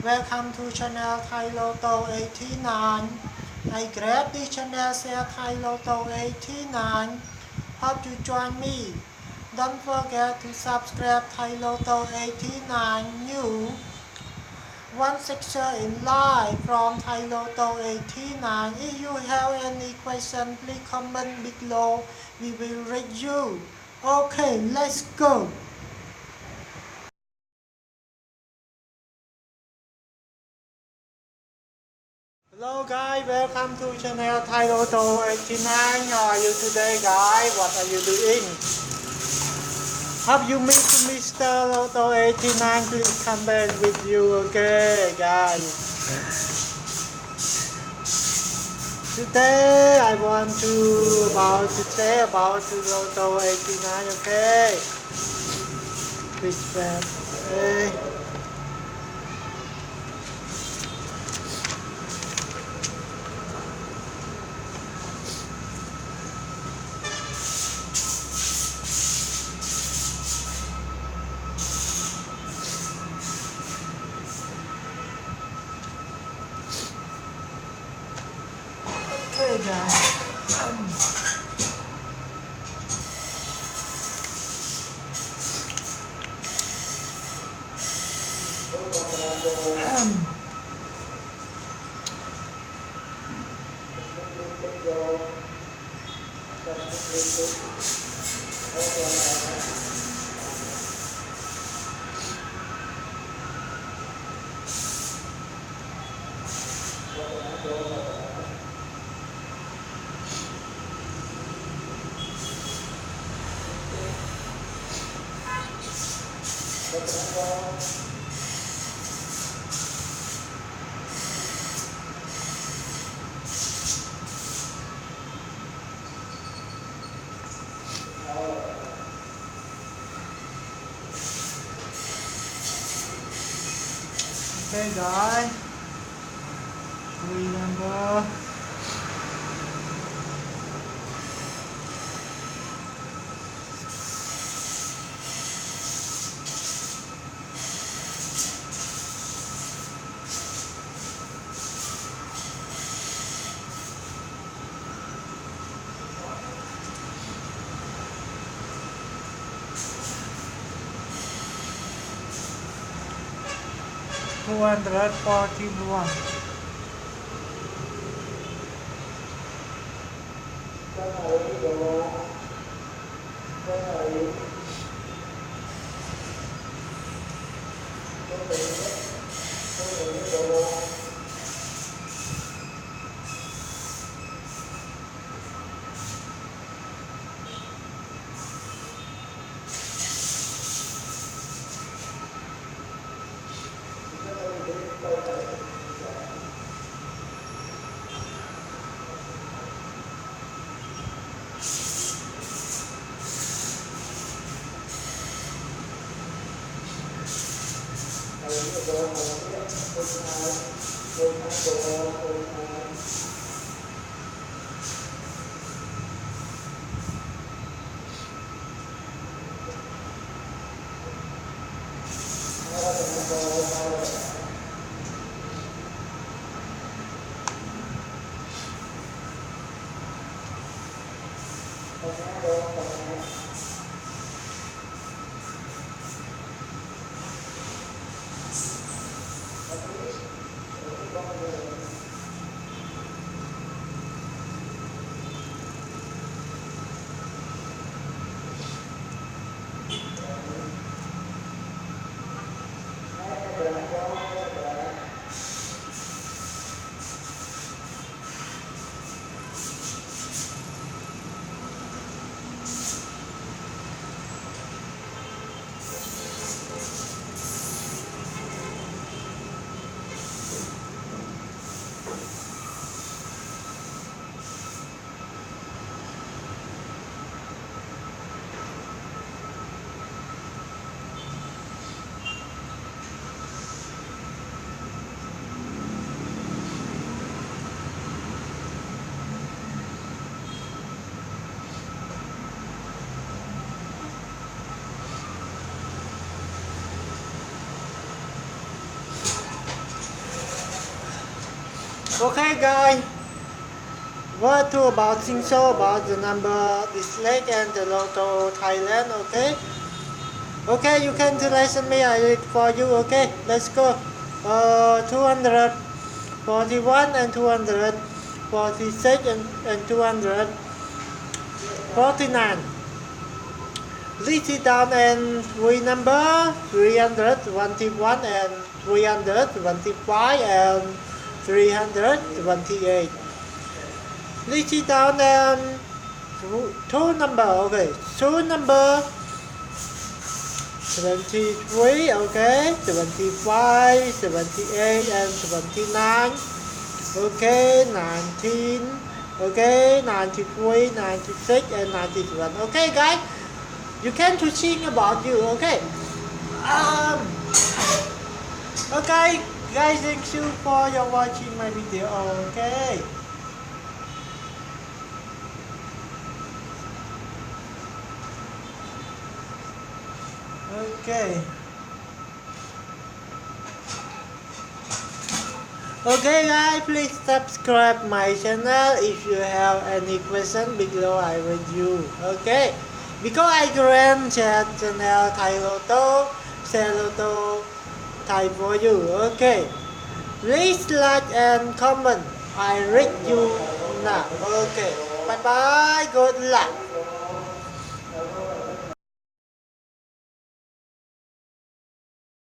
Welcome to channel Thai Lotto 89. I grab this channel share Thai Lotto 89. Hope you join me. Don't forget to subscribe Thai Lotto 89 new. One section in live from Thai Lotto 89. If you have any question, please comment below. We will read you. Okay, let's go. Hello guys, welcome to channel Thai Lotto 89. How are you today guys? What are you doing? Have you met Mr. Lotto 89? Please come back with you, okay guys? Today I want to say about Lotto 89, okay? Please back, okay? Okay guys. Okay guys, remember $241. Okay, guys. What to about things so about the number, this leg and the Lotto Thailand, okay? Okay, you can listen me, I read for you, okay? Let's go. 241 and 246 and 249. List it down and three number 321 and 325 and 328. List it down and two number, okay? Two number 73, okay? 75, 78 and 79. Okay, 19. Okay, 93, 96 and 91. Okay, guys? You can to think about you, okay? Okay, guys, thank you for your watching my video, okay? Okay. Okay, guys, please subscribe my channel. If you have any question below, I read you. Okay. Because I grant chat channel Thai Lotto, say Lotto Thai for you. Okay. Please like and comment. I read you now. Okay. Bye bye. Good luck.